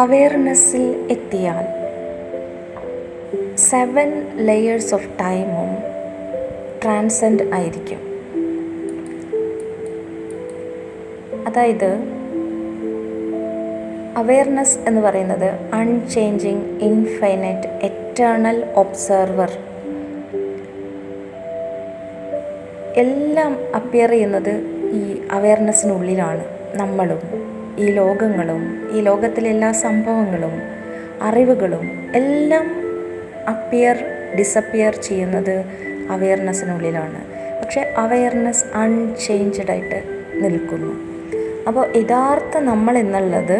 അവെയർനെസ്സിൽ എത്തിയാൽ 7 layers of ടൈമും transcend ആയിരിക്കും. അതായത് അവെയർനെസ് എന്ന് പറയുന്നത് അൺചേഞ്ചിങ്, ഇൻഫൈനൈറ്റ്, എറ്റേണൽ ഒബ്സർവർ. എല്ലാം അപ്പിയർ ചെയ്യുന്നത് ഈ അവെയർനെസ്സിനുള്ളിലാണ്. നമ്മളും ഈ ലോകങ്ങളും ഈ ലോകത്തിലെ എല്ലാ സംഭവങ്ങളും അറിവുകളും എല്ലാം ഡിസപ്പിയർ ചെയ്യുന്നത് അവെയർനെസ്സിനുള്ളിലാണ്. പക്ഷേ അവെയർനെസ് അൺചേഞ്ച്ഡായിട്ട് നിൽക്കുന്നു. അപ്പോൾ യഥാർത്ഥ നമ്മൾ എന്നുള്ളത്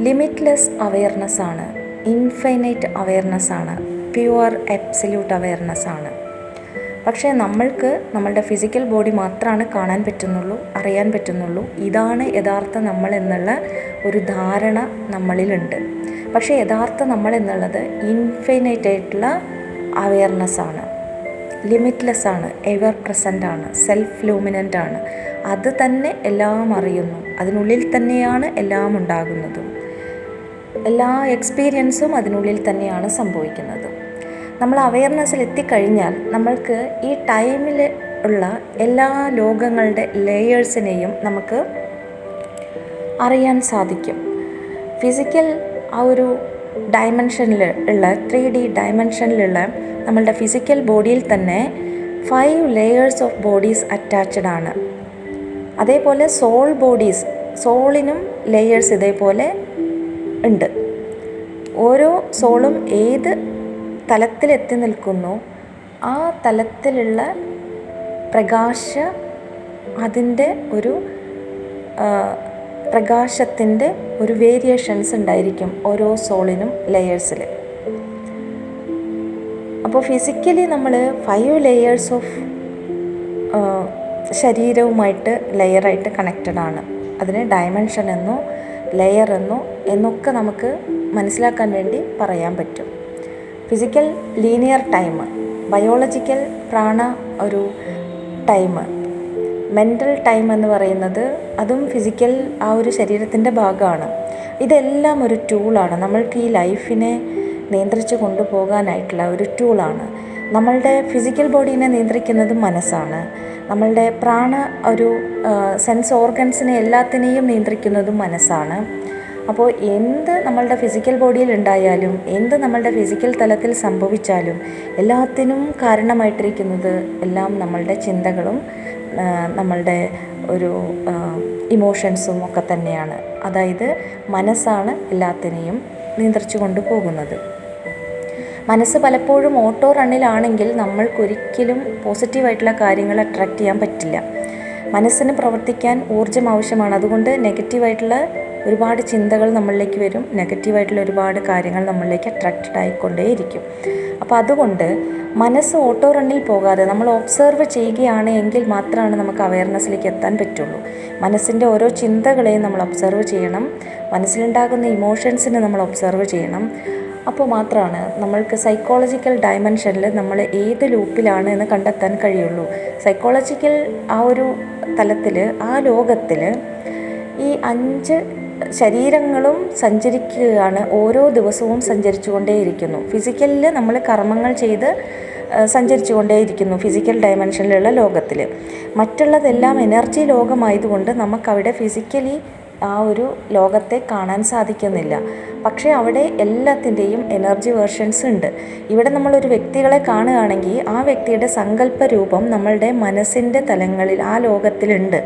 ലിമിറ്റ്ലെസ് അവെയർനെസ്സാണ്, ഇൻഫൈനൈറ്റ് അവെയർനെസ്സാണ്, പ്യുവർ അബ്സല്യൂട്ട് അവെയർനെസ്സാണ്. പക്ഷേ നമ്മൾക്ക് നമ്മളുടെ ഫിസിക്കൽ ബോഡി മാത്രമാണ് കാണാൻ പറ്റുന്നുള്ളൂ, അറിയാൻ പറ്റുന്നുള്ളൂ. ഇതാണ് യഥാർത്ഥ നമ്മൾ എന്നുള്ള ഒരു ധാരണ നമ്മളിലുണ്ട്. പക്ഷേ യഥാർത്ഥ നമ്മൾ എന്നുള്ളത് ഇൻഫൈനൈറ്റ് ആയിട്ടുള്ള അവെയർനെസ്സാണ്, ലിമിറ്റ്ലെസ് ആണ്, എവർ പ്രസൻ്റ് ആണ്, സെൽഫ് ലൂമിനൻ്റ് ആണ്. അത് തന്നെ എല്ലാം അറിയുന്നു. അതിനുള്ളിൽ തന്നെയാണ് എല്ലാം ഉണ്ടാകുന്നതും. എല്ലാ എക്സ്പീരിയൻസും അതിനുള്ളിൽ തന്നെയാണ് സംഭവിക്കുന്നത്. നമ്മൾ അവെയർനെസ്സിൽ എത്തിക്കഴിഞ്ഞാൽ നമ്മൾക്ക് ഈ ടൈമിൽ ഉള്ള എല്ലാ ലോകങ്ങളുടെ ലെയേഴ്സിനെയും നമുക്ക് അറിയാൻ സാധിക്കും. ഫിസിക്കൽ ആ ഒരു ഡയമെൻഷനിൽ ഉള്ള 3D ഡയമെൻഷനിലുള്ള നമ്മളുടെ ഫിസിക്കൽ ബോഡിയിൽ തന്നെ 5 ലെയേഴ്സ് ഓഫ് ബോഡീസ് അറ്റാച്ച്ഡ് ആണ്. അതേപോലെ സോളിനും ലെയേഴ്സ് ഇതേപോലെ ഉണ്ട്. ഓരോ സോളും ഏത് തലത്തിലെത്തി നിൽക്കുന്നു ആ തലത്തിലുള്ള അതിൻ്റെ ഒരു പ്രകാശത്തിൻ്റെ ഒരു വേരിയേഷൻസ് ഉണ്ടായിരിക്കും ഓരോ സോളിനും ലെയേഴ്സിൽ. അപ്പോൾ ഫിസിക്കലി നമ്മൾ 5 ലെയേഴ്സ് ഓഫ് ശരീരവുമായിട്ട് ലെയറായിട്ട് കണക്റ്റഡ് ആണ്. അതിന് ഡയമെൻഷൻ എന്നോ ലെയർ എന്നൊക്കെ നമുക്ക് മനസ്സിലാക്കാൻ വേണ്ടി പറയാൻ പറ്റും. ഫിസിക്കൽ ലീനിയർ ടൈം, ബയോളജിക്കൽ പ്രാണ ഒരു ടൈം, മെൻ്റൽ ടൈം എന്ന് പറയുന്നത് അതും ഫിസിക്കൽ ആ ഒരു ശരീരത്തിൻ്റെ ഭാഗമാണ്. ഇതെല്ലാം ഒരു ടൂളാണ്. നമ്മൾക്ക് ഈ ലൈഫിനെ നിയന്ത്രിച്ച് കൊണ്ടുപോകാനായിട്ടുള്ള ഒരു ടൂളാണ്. നമ്മളുടെ ഫിസിക്കൽ ബോഡീനെ നിയന്ത്രിക്കുന്നത് മനസ്സാണ്. നമ്മളുടെ പ്രാണ ഒരു സെൻസ് ഓർഗൻസിനെ എല്ലാത്തിനെയും നിയന്ത്രിക്കുന്നതും മനസ്സാണ്. അപ്പോൾ എന്ത് നമ്മളുടെ ഫിസിക്കൽ ബോഡിയിൽ ഉണ്ടായാലും എന്ത് നമ്മളുടെ ഫിസിക്കൽ തലത്തിൽ സംഭവിച്ചാലും എല്ലാത്തിനും കാരണമായിട്ടിരിക്കുന്നത് എല്ലാം നമ്മളുടെ ചിന്തകളും നമ്മളുടെ ഒരു ഇമോഷൻസും ഒക്കെ തന്നെയാണ്. അതായത് മനസ്സാണ് എല്ലാത്തിനെയും നിയന്ത്രിച്ചു കൊണ്ടുപോകുന്നത്. മനസ്സ് പലപ്പോഴും ഓട്ടോ റണ്ണിലാണെങ്കിൽ നമ്മൾക്കൊരിക്കലും പോസിറ്റീവായിട്ടുള്ള കാര്യങ്ങൾ അട്രാക്റ്റ് ചെയ്യാൻ പറ്റില്ല. മനസ്സിന് പ്രവർത്തിക്കാൻ ഊർജ്ജം ആവശ്യമാണ്. അതുകൊണ്ട് നെഗറ്റീവായിട്ടുള്ള ഒരുപാട് ചിന്തകൾ നമ്മളിലേക്ക് വരും, നെഗറ്റീവായിട്ടുള്ള ഒരുപാട് കാര്യങ്ങൾ നമ്മളിലേക്ക് അട്രാക്റ്റഡ് ആയിക്കൊണ്ടേയിരിക്കും. അപ്പോൾ അതുകൊണ്ട് മനസ്സ് ഓട്ടോ റണ്ണിൽ പോകാതെ നമ്മൾ ഒബ്സർവ് ചെയ്യുകയാണ് എങ്കിൽ മാത്രമാണ് നമുക്ക് അവെയർനെസ്സിലേക്ക് എത്താൻ പറ്റുള്ളൂ. മനസ്സിൻ്റെ ഓരോ ചിന്തകളെയും നമ്മൾ ഒബ്സർവ് ചെയ്യണം, മനസ്സിലുണ്ടാകുന്ന ഇമോഷൻസിനെ നമ്മൾ ഒബ്സർവ് ചെയ്യണം. അപ്പോൾ മാത്രമാണ് നമ്മൾക്ക് സൈക്കോളജിക്കൽ ഡയമെൻഷനിൽ നമ്മൾ ഏത് ലൂപ്പിലാണ് എന്ന് കണ്ടെത്താൻ കഴിയുള്ളൂ. സൈക്കോളജിക്കൽ ആ ഒരു തലത്തിൽ, ആ ലോകത്തിൽ ഈ 5 ശരീരങ്ങളും സഞ്ചരിക്കുകയാണ്, ഓരോ ദിവസവും സഞ്ചരിച്ചു കൊണ്ടേയിരിക്കുന്നു. ഫിസിക്കലിൽ നമ്മൾ കർമ്മങ്ങൾ ചെയ്ത് സഞ്ചരിച്ചു കൊണ്ടേയിരിക്കുന്നു ഫിസിക്കൽ ഡയമെൻഷനിലുള്ള ലോകത്തിൽ. മറ്റുള്ളതെല്ലാം എനർജി ലോകമായതുകൊണ്ട് നമുക്കവിടെ ഫിസിക്കലി ആ ഒരു ലോകത്തെ കാണാൻ സാധിക്കുന്നില്ല. പക്ഷേ അവിടെ എല്ലാത്തിൻ്റെയും എനർജി വേർഷൻസ് ഉണ്ട്. ഇവിടെ നമ്മളൊരു വ്യക്തികളെ കാണുകയാണെങ്കിൽ ആ വ്യക്തിയുടെ സങ്കല്പ രൂപം നമ്മളുടെ മനസ്സിൻ്റെ തലങ്ങളിൽ ആ ലോകത്തിലുണ്ട്.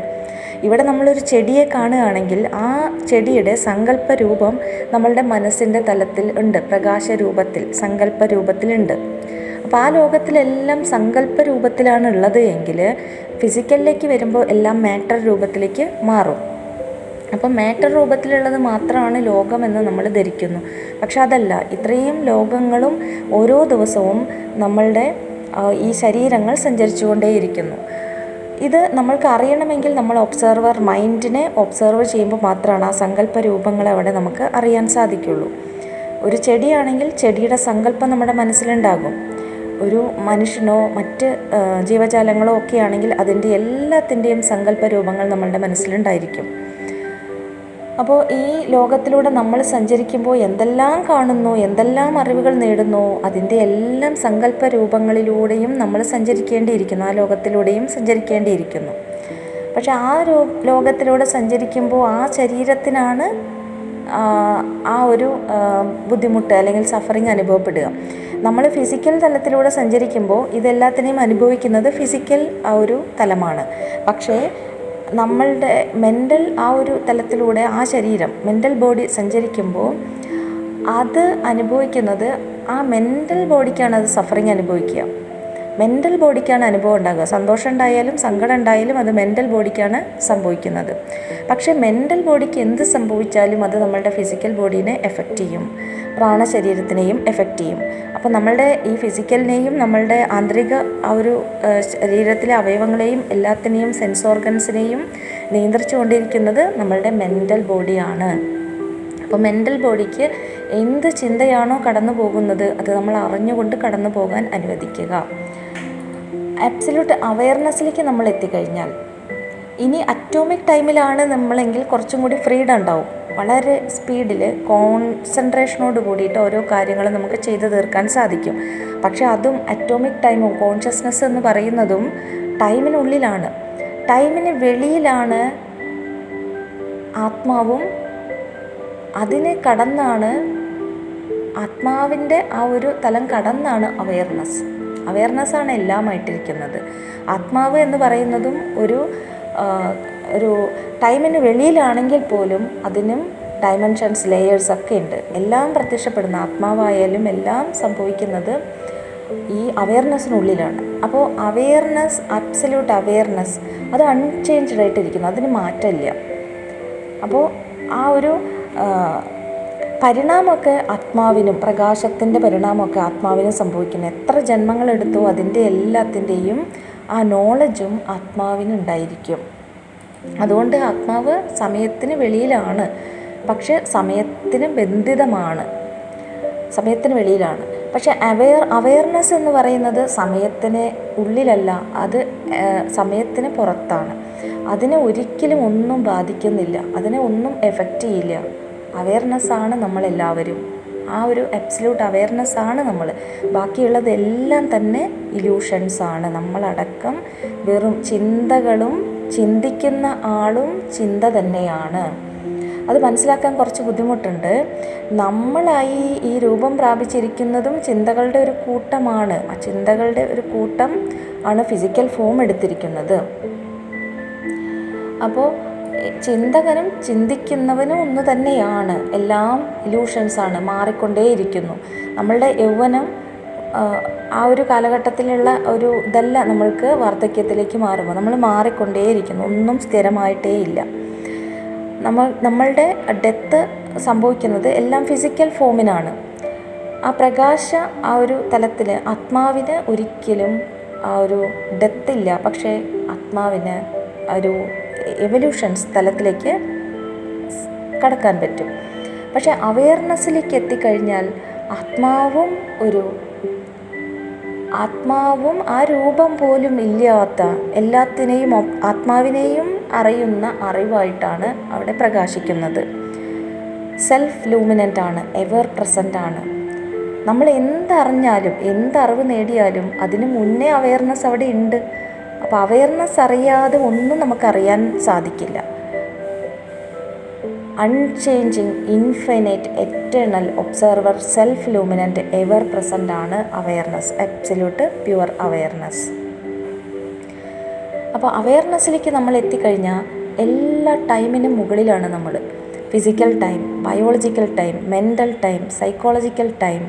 ഇവിടെ നമ്മളൊരു ചെടിയെ കാണുകയാണെങ്കിൽ ആ ചെടിയുടെ സങ്കല്പ രൂപം നമ്മളുടെ മനസ്സിൻ്റെ തലത്തിൽ ഉണ്ട്, പ്രകാശ രൂപത്തിൽ, സങ്കല്പ രൂപത്തിലുണ്ട്. അപ്പോൾ ആ ലോകത്തിലെല്ലാം സങ്കല്പ രൂപത്തിലാണ് ഉള്ളത് എങ്കിൽ ഫിസിക്കലിലേക്ക് വരുമ്പോൾ എല്ലാം മാറ്റർ രൂപത്തിലേക്ക് മാറും. അപ്പം മാറ്റർ രൂപത്തിലുള്ളത് മാത്രമാണ് ലോകമെന്ന് നമ്മൾ ധരിക്കുന്നു. പക്ഷെ അതല്ല, ഇത്രയും ലോകങ്ങളും ഓരോ ദിവസവും നമ്മളുടെ ഈ ശരീരങ്ങൾ സഞ്ചരിച്ചു കൊണ്ടേയിരിക്കുന്നു. ഇത് നമ്മൾക്ക് അറിയണമെങ്കിൽ നമ്മൾ മൈൻഡിനെ ഒബ്സർവ് ചെയ്യുമ്പോൾ മാത്രമാണ് ആ സങ്കല്പ രൂപങ്ങളെ അവിടെ നമുക്ക് അറിയാൻ സാധിക്കുള്ളൂ. ഒരു ചെടിയാണെങ്കിൽ ചെടിയുടെ സങ്കല്പം നമ്മുടെ മനസ്സിലുണ്ടാകും. ഒരു മനുഷ്യനോ മറ്റ് ജീവജാലങ്ങളോ ഒക്കെ ആണെങ്കിൽ അതിൻ്റെ എല്ലാത്തിൻ്റെയും സങ്കല്പ രൂപങ്ങൾ നമ്മളുടെ മനസ്സിലുണ്ടായിരിക്കും. അപ്പോൾ ഈ ലോകത്തിലൂടെ നമ്മൾ സഞ്ചരിക്കുമ്പോൾ എന്തെല്ലാം കാണുന്നു, എന്തെല്ലാം അറിവുകൾ നേടുന്നു, അതിൻ്റെ എല്ലാം സങ്കല്പ രൂപങ്ങളിലൂടെയും നമ്മൾ സഞ്ചരിക്കേണ്ടിയിരിക്കുന്നു, ആ ലോകത്തിലൂടെയും സഞ്ചരിക്കേണ്ടിയിരിക്കുന്നു. പക്ഷെ ആ ലോകത്തിലൂടെ സഞ്ചരിക്കുമ്പോൾ ആ ശരീരത്തിനാണ് ആ ഒരു ബുദ്ധിമുട്ട് അല്ലെങ്കിൽ സഫറിങ് അനുഭവപ്പെടുക. നമ്മൾ ഫിസിക്കൽ തലത്തിലൂടെ സഞ്ചരിക്കുമ്പോൾ ഇതെല്ലാത്തിനെയും അനുഭവിക്കുന്നത് ഫിസിക്കൽ ആ ഒരു തലമാണ്. പക്ഷേ നമ്മളുടെ മെൻ്റൽ ആ ഒരു തലത്തിലൂടെ ആ ശരീരം, മെൻ്റൽ ബോഡി സഞ്ചരിക്കുമ്പോൾ അത് അനുഭവിക്കുന്നത് ആ മെൻ്റൽ ബോഡിക്കാണ് അത് സഫറിങ് അനുഭവിക്കുക. മെൻ്റൽ ബോഡിക്കാണ് അനുഭവം ഉണ്ടാകുക. സന്തോഷം ഉണ്ടായാലും സങ്കടം ഉണ്ടായാലും അത് മെൻ്റൽ ബോഡിക്കാണ് സംഭവിക്കുന്നത്. പക്ഷേ മെൻ്റൽ ബോഡിക്ക് എന്ത് സംഭവിച്ചാലും അത് നമ്മളുടെ ഫിസിക്കൽ ബോഡീനെ എഫക്റ്റ് ചെയ്യും, പ്രാണശരീരത്തിനെയും എഫക്റ്റ് ചെയ്യും. അപ്പോൾ നമ്മളുടെ ഈ ഫിസിക്കലിനെയും നമ്മളുടെ ആന്തരിക ആ ഒരു ശരീരത്തിലെ അവയവങ്ങളെയും എല്ലാത്തിനെയും സെൻസ് ഓർഗൻസിനെയും നിയന്ത്രിച്ചു കൊണ്ടിരിക്കുന്നത് നമ്മളുടെ മെൻ്റൽ ബോഡിയാണ്. അപ്പോൾ മെൻ്റൽ ബോഡിക്ക് എന്ത് ചിന്തയാണോ കടന്നു പോകുന്നത് അത് നമ്മൾ അറിഞ്ഞുകൊണ്ട് കടന്നു പോകാൻ അനുവദിക്കുക. അബ്സല്യൂട്ട് അവെയർനെസ്സിലേക്ക് നമ്മൾ എത്തിക്കഴിഞ്ഞാൽ, ഇനി അറ്റോമിക് ടൈമിലാണ് നമ്മളെങ്കിൽ കുറച്ചും കൂടി ഫ്രീഡം ഉണ്ടാവും. വളരെ സ്പീഡിൽ കോൺസെൻട്രേഷനോട് കൂടിയിട്ട് ഓരോ കാര്യങ്ങൾ നമുക്ക് ചെയ്തു തീർക്കാൻ സാധിക്കും. പക്ഷെ അതും അറ്റോമിക് ടൈമും കോൺഷ്യസ്നെസ് എന്ന് പറയുന്നതും ടൈമിനുള്ളിലാണ്. ടൈമിന് വെളിയിലാണ് ആത്മാവും. അതിനെ കടന്നാണ്, ആത്മാവിൻ്റെ ആ ഒരു തലം കടന്നാണ് അവെയർനെസ്സാണ് എല്ലാമായിട്ടിരിക്കുന്നത്. ആത്മാവ് എന്ന് പറയുന്നതും ഒരു ടൈമിന് വെളിയിലാണെങ്കിൽ പോലും അതിനും ഡയമെൻഷൻസ്, ലെയേഴ്സൊക്കെ ഉണ്ട്. എല്ലാം പ്രത്യക്ഷപ്പെടുന്ന ആത്മാവായാലും എല്ലാം സംഭവിക്കുന്നത് ഈ അവെയർനെസ്സിനുള്ളിലാണ്. അപ്പോൾ അവെയർനെസ്, അബ്സല്യൂട്ട് അവെയർനെസ് അത് അൺചേഞ്ച്ഡ് ആയിട്ടിരിക്കുന്നു, അതിന് മാറ്റമില്ല. അപ്പോൾ ആ ഒരു പരിണാമമൊക്കെ ആത്മാവിനും, പ്രകാശത്തിൻ്റെ പരിണാമമൊക്കെ ആത്മാവിനും സംഭവിക്കുന്നു. എത്ര ജന്മങ്ങളെടുത്തോ അതിൻ്റെ എല്ലാത്തിൻ്റെയും ആ നോളജും ആത്മാവിനുണ്ടായിരിക്കും. അതുകൊണ്ട് ആത്മാവ് സമയത്തിന് വെളിയിലാണ്, പക്ഷെ സമയത്തിന് ബന്ധിതമാണ്, സമയത്തിന് വെളിയിലാണ്. പക്ഷെ അവെയർനെസ് എന്ന് പറയുന്നത് സമയത്തിന് ഉള്ളിലല്ല, അത് സമയത്തിന് പുറത്താണ്. അതിനെ ഒരിക്കലും ഒന്നും ബാധിക്കുന്നില്ല, അതിനെ ഒന്നും എഫക്റ്റ് ചെയ്യില്ല. അവെയർനെസ്സാണ് നമ്മളെല്ലാവരും. ആ ഒരു അബ്സല്യൂട്ട് അവെയർനെസ്സാണ് നമ്മൾ. ബാക്കിയുള്ളതെല്ലാം തന്നെ ഇല്യൂഷൻസാണ്. നമ്മളടക്കം വെറും ചിന്തകളും ചിന്തിക്കുന്ന ആളും ചിന്ത തന്നെയാണ്. അത് മനസ്സിലാക്കാൻ കുറച്ച് ബുദ്ധിമുട്ടുണ്ട്. നമ്മളായി ഈ രൂപം പ്രാപിച്ചിരിക്കുന്നതും ചിന്തകളുടെ ഒരു കൂട്ടമാണ്. ആ ചിന്തകളുടെ ഒരു കൂട്ടം ആണ് ഫിസിക്കൽ ഫോം എടുത്തിരിക്കുന്നത്. അപ്പോൾ ചിന്തകനും ചിന്തിക്കുന്നവനും ഒന്ന് തന്നെയാണ്. എല്ലാം ഇല്യൂഷൻസാണ്, മാറിക്കൊണ്ടേയിരിക്കുന്നു. നമ്മളുടെ യൗവനം ആ ഒരു കാലഘട്ടത്തിലുള്ള ഒരു ഇതല്ല നമ്മൾക്ക് വാർദ്ധക്യത്തിലേക്ക് മാറുമ്പോൾ നമ്മൾ മാറിക്കൊണ്ടേയിരിക്കുന്നു, ഒന്നും സ്ഥിരമായിട്ടേ ഇല്ല. നമ്മളുടെ ഡെത്ത് സംഭവിക്കുന്നത് എല്ലാം ഫിസിക്കൽ ഫോമിനാണ്. ആ പ്രകാശ ആ ഒരു തലത്തിൽ ആത്മാവിന് ഒരിക്കലും ആ ഒരു ഡെത്തില്ല. പക്ഷേ ആത്മാവിന് ഒരു എവല്യൂഷൻസ് തലത്തിലേക്ക് കടക്കാൻ പറ്റും. പക്ഷേ അവെയർനെസ്സിലേക്ക് എത്തിക്കഴിഞ്ഞാൽ ആത്മാവും ആ രൂപം പോലും ഇല്ലാത്ത എല്ലാത്തിനെയും ആത്മാവിനെയും അറിയുന്ന അറിവായിട്ടാണ് അവിടെ പ്രകാശിക്കുന്നത്. സെൽഫ് ലൂമിനൻ്റ് ആണ്, എവർ പ്രസൻ്റ് ആണ്. നമ്മൾ എന്തറിഞ്ഞാലും എന്തറിവ് നേടിയാലും അതിന് മുന്നേ അവെയർനെസ് അവിടെ ഉണ്ട്. അപ്പോൾ അവെയർനെസ് അറിയാതെ ഒന്നും നമുക്കറിയാൻ സാധിക്കില്ല. Unchanging, infinite, eternal, observer, self luminant, ever present ആണ് അവെയർനെസ്, അബ്സല്യൂട്ട് പ്യുവർ അവെയർനെസ്. അപ്പോൾ അവെയർനെസ്സിലേക്ക് നമ്മൾ എത്തിക്കഴിഞ്ഞാൽ എല്ലാ ടൈമിനും മുകളിലാണ് നമ്മൾ. Physical time, biological time, mental time, psychological time,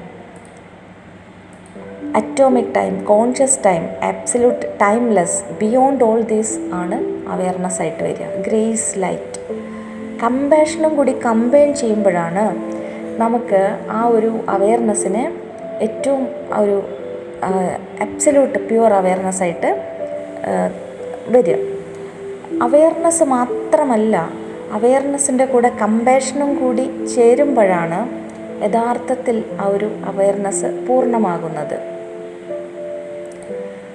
atomic time, conscious time, absolute timeless, beyond all these ആണ് അവെയർനെസ് ആയിട്ട് വരിക. ഗ്രേസ്, ലൈറ്റ്, കമ്പാഷനും കൂടി കമ്പൈൻ ചെയ്യുമ്പോഴാണ് നമുക്ക് ആ ഒരു അവെയർനെസ്സിന് ഏറ്റവും ഒരു അബ്സല്യൂട്ട് പ്യുവർ അവെയർനെസ്സായിട്ട് വരിക. അവെയർനെസ് മാത്രമല്ല, അവെയർനെസ്സിൻ്റെ കൂടെ കമ്പാഷനും കൂടി ചേരുമ്പോഴാണ് യഥാർത്ഥത്തിൽ ആ ഒരു അവെയർനെസ് പൂർണ്ണമാകുന്നത്.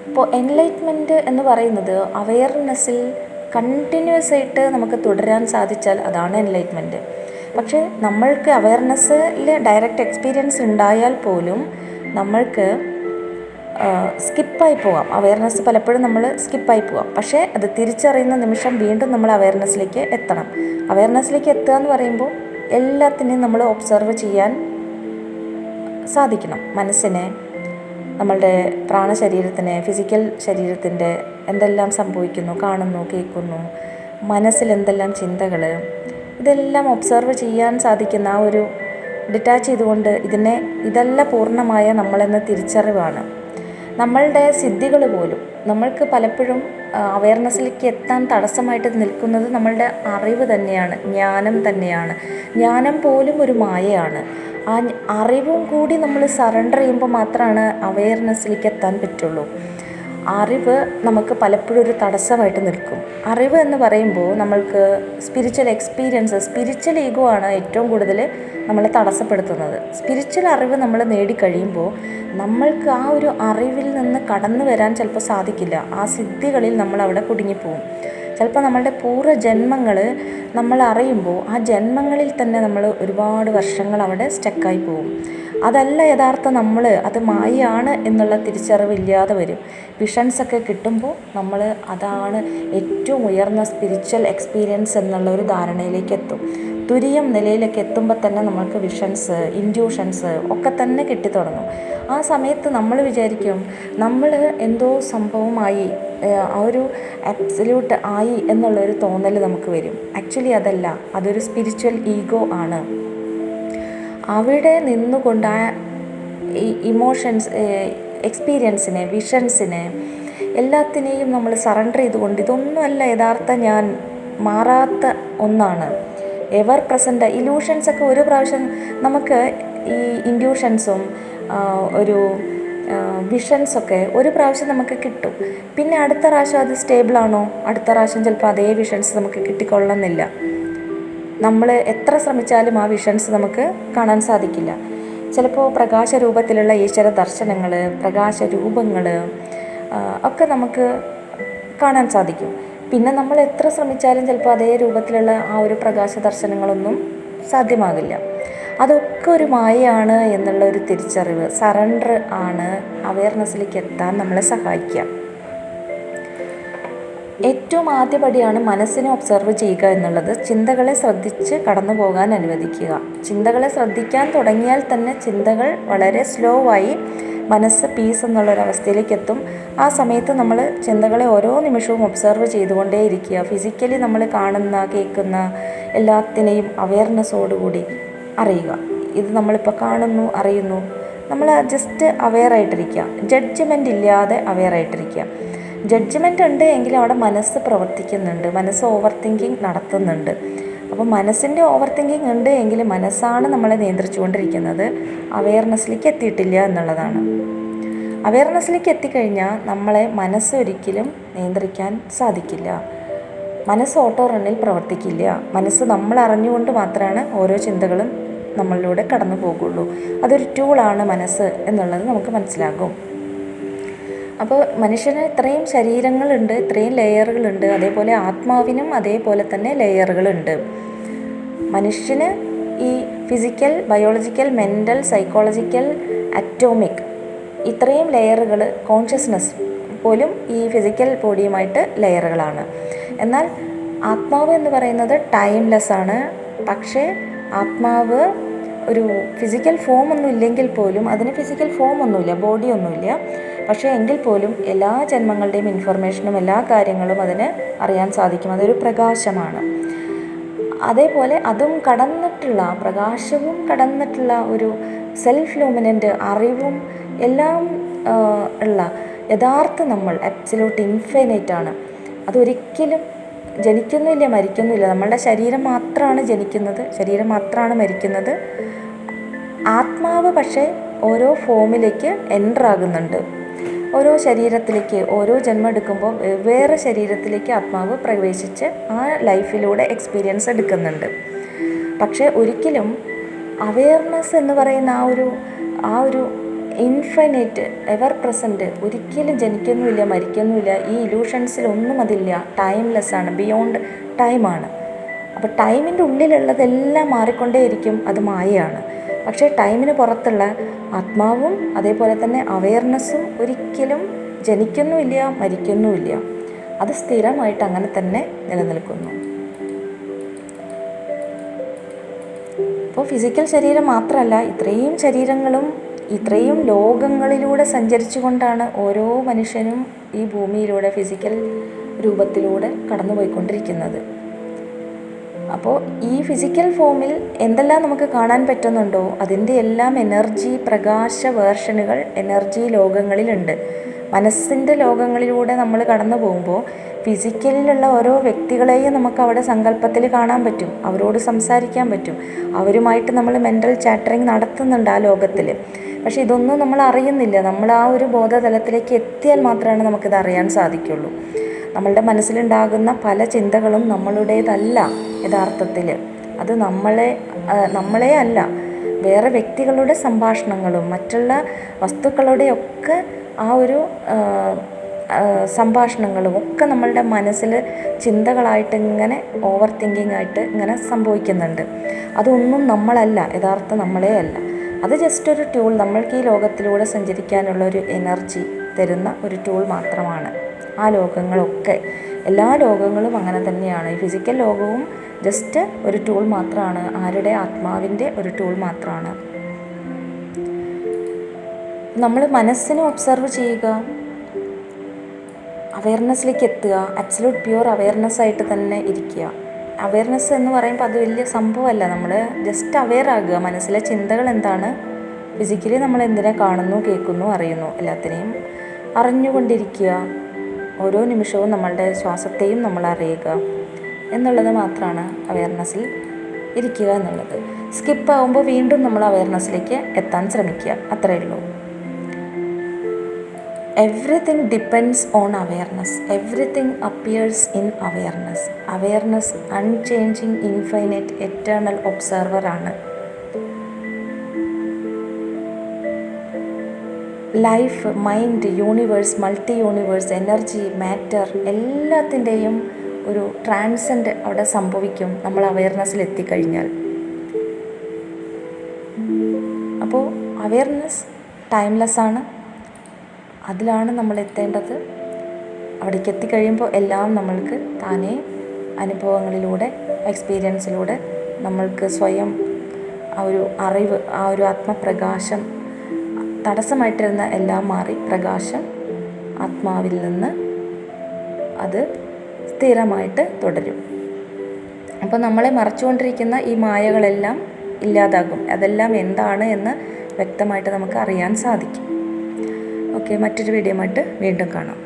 ഇപ്പോൾ എൻലൈറ്റ്മെൻറ്റ് എന്ന് പറയുന്നത് അവെയർനെസ്സിൽ കണ്ടിന്യൂസ് ആയിട്ട് നമുക്ക് തുടരാൻ സാധിച്ചാൽ അതാണ് എൻലൈറ്റ്മെൻറ്റ്. പക്ഷേ നമ്മൾക്ക് അവയർനെസ്സിൽ ഡയറക്റ്റ് എക്സ്പീരിയൻസ് ഉണ്ടായാൽ പോലും നമ്മൾക്ക് സ്കിപ്പായി പോകാം. അവയർനെസ് പലപ്പോഴും നമ്മൾ സ്കിപ്പായി പോകാം. പക്ഷേ അത് തിരിച്ചറിയുന്ന നിമിഷം വീണ്ടും നമ്മൾ അവയർനെസ്സിലേക്ക് എത്തണം. അവയർനെസ്സിലേക്ക് എത്തുക എന്ന് പറയുമ്പോൾ എല്ലാത്തിനെയും നമ്മൾ ഒബ്സർവ് ചെയ്യാൻ സാധിക്കണം. മനസ്സിനെ, നമ്മളുടെ പ്രാണശരീരത്തിന്, ഫിസിക്കൽ ശരീരത്തിൻ്റെ എന്തെല്ലാം സംഭവിക്കുന്നു, കാണുന്നു, കേൾക്കുന്നു, മനസ്സിൽ എന്തെല്ലാം ചിന്തകൾ, ഇതെല്ലാം ഒബ്സർവ് ചെയ്യാൻ സാധിക്കുന്ന ആ ഒരു ഡിറ്റാച്ച് ചെയ്തുകൊണ്ട് ഇതല്ല പൂർണ്ണമായ നമ്മളെന്ന തിരിച്ചറിവാണ്. നമ്മളുടെ സിദ്ധികൾ പോലും നമ്മൾക്ക് പലപ്പോഴും അവയർനെസ്സിലേക്ക് എത്താൻ തടസ്സമായിട്ട് നിൽക്കുന്നത് നമ്മളുടെ അറിവ് തന്നെയാണ്, ജ്ഞാനം തന്നെയാണ്. ജ്ഞാനം പോലും ഒരു മായയാണ്. ആ അറിവും കൂടി നമ്മൾ സറണ്ടർ ചെയ്യുമ്പോൾ മാത്രമാണ് അവയർനെസ്സിലേക്ക് എത്താൻ പറ്റുള്ളൂ. അറിവ് നമുക്ക് പലപ്പോഴും ഒരു തടസ്സമായിട്ട് നിൽക്കും. അറിവ് എന്ന് പറയുമ്പോൾ നമ്മൾക്ക് സ്പിരിച്വൽ എക്സ്പീരിയൻസ്, സ്പിരിച്വൽ ഈഗോ ആണ് ഏറ്റവും കൂടുതൽ നമ്മളെ തടസ്സപ്പെടുത്തുന്നത്. സ്പിരിച്വൽ അറിവ് നമ്മൾ നേടിക്കഴിയുമ്പോൾ നമ്മൾക്ക് ആ ഒരു അറിവിൽ നിന്ന് കടന്നു വരാൻ ചിലപ്പോൾ സാധിക്കില്ല. ആ സിദ്ധികളിൽ നമ്മൾ അവിടെ കുടുങ്ങിപ്പോവും. ചിലപ്പോൾ നമ്മളുടെ പൂർവ്വജന്മങ്ങൾ നമ്മൾ അറിയുമ്പോൾ ആ ജന്മങ്ങളിൽ തന്നെ നമ്മൾ ഒരുപാട് വർഷങ്ങൾ അവിടെ സ്റ്റക്കായി പോകും. അതല്ല യഥാർത്ഥ നമ്മൾ, അത് മായയാണ് എന്നുള്ള തിരിച്ചറിവില്ലാതെ വരും. വിഷൻസൊക്കെ കിട്ടുമ്പോൾ നമ്മൾ അതാണ് ഏറ്റവും ഉയർന്ന സ്പിരിച്വൽ എക്സ്പീരിയൻസ് എന്നുള്ള ഒരു ധാരണയിലേക്ക് എത്തും. തുരിയം നിലയിലേക്ക് എത്തുമ്പോൾ തന്നെ നമ്മൾക്ക് വിഷൻസ്, ഇൻഡ്യൂഷൻസ് ഒക്കെ തന്നെ കിട്ടിത്തുടങ്ങും. ആ സമയത്ത് നമ്മൾ വിചാരിക്കും നമ്മൾ എന്തോ സംഭവമായി, ആ ഒരു അബ്സല്യൂട്ട് ആയി എന്നുള്ളൊരു തോന്നൽ നമുക്ക് വരും. ആക്ച്വലി അതല്ല, അതൊരു സ്പിരിച്വൽ ഈഗോ ആണ്. അവിടെ നിന്നുകൊണ്ട് ആ ഇമോഷൻസ്, എക്സ്പീരിയൻസിനെ, വിഷൻസിനെ എല്ലാത്തിനെയും നമ്മൾ സറണ്ടർ ചെയ്തുകൊണ്ട് ഇതൊന്നുമല്ല യഥാർത്ഥ ഞാൻ, മാറാത്ത ഒന്നാണ്, എവർ പ്രസൻറ്റ്. ഇല്യൂഷൻസൊക്കെ ഒരു പ്രാവശ്യം നമുക്ക്, ഈ ഇൻഡ്യൂഷൻസും ഒരു വിഷൻസൊക്കെ ഒരു പ്രാവശ്യം നമുക്ക് കിട്ടും. പിന്നെ അടുത്ത പ്രാവശ്യം അത് സ്റ്റേബിളാണോ? അടുത്ത പ്രാവശ്യം ചിലപ്പോൾ അതേ വിഷൻസ് നമുക്ക് കിട്ടിക്കൊള്ളുന്നില്ല. നമ്മൾ എത്ര ശ്രമിച്ചാലും ആ വിഷൻസ് നമുക്ക് കാണാൻ സാധിക്കില്ല. ചിലപ്പോൾ പ്രകാശരൂപത്തിലുള്ള ഈശ്വര ദർശനങ്ങൾ, പ്രകാശരൂപങ്ങൾ ഒക്കെ നമുക്ക് കാണാൻ സാധിക്കും. പിന്നെ നമ്മൾ എത്ര ശ്രമിച്ചാലും ചിലപ്പോൾ അതേ രൂപത്തിലുള്ള ആ ഒരു പ്രകാശ ദർശനങ്ങളൊന്നും സാധ്യമാകില്ല. അതൊക്കെ ഒരു മായയാണ് എന്നുള്ള ഒരു തിരിച്ചറിവ്, സറണ്ടർ ആണ് അവയർനെസ്സിലേക്ക് എത്താൻ നമ്മളെ സഹായിക്കുക. ഏറ്റവും ആദ്യപടിയാണ് മനസ്സിനെ ഒബ്സർവ് ചെയ്യുക എന്നുള്ളത്. ചിന്തകളെ ശ്രദ്ധിച്ച് കടന്നു പോകാൻ അനുവദിക്കുക. ചിന്തകളെ ശ്രദ്ധിക്കാൻ തുടങ്ങിയാൽ തന്നെ ചിന്തകൾ വളരെ സ്ലോ ആയി മനസ്സ് പീസ് എന്നുള്ളൊരവസ്ഥയിലേക്ക് എത്തും. ആ സമയത്ത് നമ്മൾ ചിന്തകളെ ഓരോ നിമിഷവും ഒബ്സർവ് ചെയ്തുകൊണ്ടേ ഇരിക്കുക. ഫിസിക്കലി നമ്മൾ കാണുന്ന, കേൾക്കുന്ന എല്ലാത്തിനെയും അവയർനെസ്സോടുകൂടി അറിയുക. ഇത് നമ്മളിപ്പോൾ കാണുന്നു, അറിയുന്നു, നമ്മൾ ജസ്റ്റ് അവെയറായിട്ടിരിക്കുക. ജഡ്ജ്മെൻ്റ് ഇല്ലാതെ അവെയറായിട്ടിരിക്കുക. ജഡ്ജ്മെൻ്റ് ഉണ്ട് എങ്കിൽ അവിടെ മനസ്സ് പ്രവർത്തിക്കുന്നുണ്ട്, മനസ്സ് ഓവർ തിങ്കിങ് നടത്തുന്നുണ്ട്. അപ്പോൾ മനസ്സിൻ്റെ ഓവർ തിങ്കിങ് ഉണ്ട് എങ്കിൽ മനസ്സാണ് നമ്മളെ നിയന്ത്രിച്ചുകൊണ്ടിരിക്കുന്നത്, അവെയർനെസ്സിലേക്ക് എത്തിയിട്ടില്ല എന്നുള്ളതാണ്. അവെയർനെസ്സിലേക്ക് എത്തിക്കഴിഞ്ഞാൽ നമ്മളെ മനസ്സ് ഒരിക്കലും നിയന്ത്രിക്കാൻ സാധിക്കില്ല. മനസ്സ് ഓട്ടോ റണ്ണിൽ പ്രവർത്തിക്കില്ല. മനസ്സ് നമ്മൾ അറിഞ്ഞുകൊണ്ട് മാത്രമാണ് ഓരോ ചിന്തകളും നമ്മളിലൂടെ കടന്നു പോകുള്ളൂ. അതൊരു ടൂളാണ് മനസ്സ് എന്നുള്ളത് നമുക്ക് മനസ്സിലാകും. അപ്പോൾ മനുഷ്യന് ഇത്രയും ശരീരങ്ങളുണ്ട്, ഇത്രയും ലെയറുകളുണ്ട്. അതേപോലെ ആത്മാവിനും അതേപോലെ തന്നെ ലെയറുകളുണ്ട്. മനുഷ്യന് ഈ physical, biological, mental, psychological, atomic ഇത്രയും ലെയറുകൾ, കോൺഷ്യസ്നെസ് പോലും ഈ ഫിസിക്കൽ ബോഡിയുമായിട്ട് ലെയറുകളാണ്. എന്നാൽ ആത്മാവ് എന്ന് പറയുന്നത് ടൈംലെസ് ആണ്. പക്ഷേ ആത്മാവ് ഒരു ഫിസിക്കൽ ഫോം ഒന്നും ഇല്ലെങ്കിൽ പോലും, അതിന് ഫിസിക്കൽ ഫോം ഒന്നുമില്ല, ബോഡി ഒന്നുമില്ല. പക്ഷേ എങ്കിൽ പോലും എല്ലാ ജന്മങ്ങളുടെയും ഇൻഫർമേഷനും എല്ലാ കാര്യങ്ങളും അതിന് അറിയാൻ സാധിക്കും. അതൊരു പ്രകാശമാണ്. അതേപോലെ അതും കടന്നിട്ടുള്ള, പ്രകാശവും കടന്നിട്ടുള്ള ഒരു സെൽഫ് ലൂമിനൻ്റ് അറിവും എല്ലാം ഉള്ള യഥാർത്ഥ നമ്മൾ അബ്സല്യൂട്ട് ഇൻഫൈനൈറ്റ് ആണ്. അതൊരിക്കലും ജനിക്കുന്നില്ല, മരിക്കുന്നില്ല. നമ്മളുടെ ശരീരം മാത്രമാണ് ജനിക്കുന്നത്, ശരീരം മാത്രമാണ് മരിക്കുന്നത്. ആത്മാവ് പക്ഷേ ഓരോ ഫോമിലേക്ക് എൻ്റർ ആകുന്നുണ്ട്. ഓരോ ശരീരത്തിലേക്ക്, ഓരോ ജന്മം എടുക്കുമ്പോൾ വേറെ ശരീരത്തിലേക്ക് ആത്മാവ് പ്രവേശിച്ച് ആ ലൈഫിലൂടെ എക്സ്പീരിയൻസ് എടുക്കുന്നുണ്ട്. പക്ഷേ ഒരിക്കലും അവെയർനെസ് എന്ന് പറയുന്ന ആ ഒരു ഇൻഫൈനൈറ്റ്, എവർ പ്രസൻറ്റ്, ഒരിക്കലും ജനിക്കുന്നുമില്ല മരിക്കുന്നുമില്ല, ഈ ഇലൂഷൻസിലൊന്നും അതില്ല. ടൈംലെസ് ആണ്, ബിയോണ്ട് ടൈമാണ്. അപ്പോൾ ടൈമിൻ്റെ ഉള്ളിലുള്ളതെല്ലാം മാറിക്കൊണ്ടേയിരിക്കും, അത് മായയാണ്. പക്ഷേ ടൈമിന് പുറത്തുള്ള ആത്മാവും അതേപോലെ തന്നെ അവെയർനെസ്സും ഒരിക്കലും ജനിക്കുന്നുമില്ല മരിക്കുന്നുമില്ല, അത് സ്ഥിരമായിട്ട് അങ്ങനെ തന്നെ നിലനിൽക്കുന്നു. അപ്പോൾ ഫിസിക്കൽ ശരീരം മാത്രമല്ല, ഇത്രയും ശരീരങ്ങളും ഇത്രയും ലോകങ്ങളിലൂടെ സഞ്ചരിച്ചു കൊണ്ടാണ് ഓരോ മനുഷ്യനും ഈ ഭൂമിയിലൂടെ ഫിസിക്കൽ രൂപത്തിലൂടെ കടന്നു പോയിക്കൊണ്ടിരിക്കുന്നത്. അപ്പോൾ ഈ ഫിസിക്കൽ ഫോമിൽ എന്തെല്ലാം നമുക്ക് കാണാൻ പറ്റുന്നുണ്ടോ അതിൻ്റെ എല്ലാം എനർജി പ്രകാശ വേർഷനുകൾ എനർജി ലോകങ്ങളിലുണ്ട്. മനസ്സിൻ്റെ ലോകങ്ങളിലൂടെ നമ്മൾ കടന്നു പോകുമ്പോൾ ഫിസിക്കലിലുള്ള ഓരോ വ്യക്തികളെയും നമുക്ക് അവിടെ സങ്കല്പത്തിൽ കാണാൻ പറ്റും, അവരോട് സംസാരിക്കാൻ പറ്റും, അവരുമായിട്ട് നമ്മൾ മെൻ്റൽ ചാറ്ററിങ് നടത്തുന്നുണ്ട് ആ ലോകത്തിൽ. പക്ഷേ ഇതൊന്നും നമ്മൾ അറിയുന്നില്ല. നമ്മൾ ആ ഒരു ബോധതലത്തിലേക്ക് എത്തിയാൽ മാത്രമാണ് നമുക്കിത് അറിയാൻ സാധിക്കുള്ളൂ. നമ്മളുടെ മനസ്സിലുണ്ടാകുന്ന പല ചിന്തകളും നമ്മളുടേതല്ല യഥാർത്ഥത്തിൽ. അത് നമ്മളെ അല്ല, വേറെ വ്യക്തികളുടെ സംഭാഷണങ്ങളും മറ്റുള്ള വസ്തുക്കളുടെയൊക്കെ ആ ഒരു സംഭാഷണങ്ങളും ഒക്കെ നമ്മളുടെ മനസ്സിൽ ചിന്തകളായിട്ട് ഇങ്ങനെ ഓവർ തിങ്കിങ് ആയിട്ട് ഇങ്ങനെ സംഭവിക്കുന്നുണ്ട്. അതൊന്നും നമ്മളല്ല, യഥാർത്ഥ നമ്മളെ അല്ല. അത് ജസ്റ്റ് ഒരു ടൂൾ, നമ്മൾക്ക് ഈ ലോകത്തിലൂടെ സഞ്ചരിക്കാനുള്ള ഒരു എനർജി തരുന്ന ഒരു ടൂൾ മാത്രമാണ്. ആ ലോകങ്ങളൊക്കെ, എല്ലാ ലോകങ്ങളും അങ്ങനെ തന്നെയാണ്. ഈ ഫിസിക്കൽ ലോകവും ജസ്റ്റ് ഒരു ടൂൾ മാത്രമാണ്, ആരുടെ ആത്മാവിൻ്റെ ഒരു ടൂൾ മാത്രമാണ്. നമ്മൾ മനസ്സിനെ ഒബ്സർവ് ചെയ്യുക, അവെയർനെസ്സിലേക്ക് എത്തുക, അബ്സല്യൂട്ട് പ്യുവർ അവെയർനെസ് ആയിട്ട് തന്നെ ഇരിക്കുക. അവെയർനെസ് എന്ന് പറയുമ്പോൾ അത് വലിയ സംഭവമല്ല, നമ്മൾ ജസ്റ്റ് അവെയർ ആകുക. മനസ്സിലെ ചിന്തകൾ എന്താണ്, ഫിസിക്കലി നമ്മൾ എന്തിനെ കാണുന്നു കേൾക്കുന്നു അറിയുന്നു, എല്ലാത്തിനെയും അറിഞ്ഞുകൊണ്ടിരിക്കുക. ഓരോ നിമിഷവും നമ്മളുടെ ശ്വാസത്തെയും നമ്മൾ അറിയുക എന്നുള്ളത് മാത്രമാണ് അവെയർനെസ്സിൽ ഇരിക്കുക എന്നുള്ളത്. സ്കിപ്പാകുമ്പോൾ വീണ്ടും നമ്മൾ അവെയർനെസ്സിലേക്ക് എത്താൻ ശ്രമിക്കുക, അത്രയേ ഉള്ളൂ. Everything depends on awareness. Everything appears in awareness. Awareness unchanging, infinite, eternal observer ആണ്. Life, mind, universe, multi universe, energy, matter എല്ലാത്തിൻ്റെയും ഒരു ട്രാൻസെൻഡ് അവിടെ സംഭവിക്കും നമ്മൾ അവെയർനെസ്സിൽ എത്തിക്കഴിഞ്ഞാൽ. അപ്പോൾ അവെയർനെസ് ടൈംലെസ് ആണ്, അതിലാണ് നമ്മൾ എത്തേണ്ടത്. അവിടേക്ക് എത്തിക്കഴിയുമ്പോൾ എല്ലാം നമ്മൾക്ക് താനേ അനുഭവങ്ങളിലൂടെ എക്സ്പീരിയൻസിലൂടെ നമ്മൾക്ക് സ്വയം ആ ഒരു അറിവ്, ആ ഒരു ആത്മപ്രകാശം, തടസ്സമായിട്ടിരുന്ന എല്ലാം മാറി പ്രകാശം ആത്മാവിൽ നിന്ന് അത് സ്ഥിരമായിട്ട് തുടരും. അപ്പോൾ നമ്മളെ മറച്ചുകൊണ്ടിരിക്കുന്ന ഈ മായകളെല്ലാം ഇല്ലാതാകും. അതെല്ലാം എന്താണ് എന്ന് വ്യക്തമായിട്ട് നമുക്ക് അറിയാൻ സാധിക്കും. ഓക്കെ, മറ്റൊരു വീഡിയോയുമായിട്ട് വീണ്ടും കാണാം.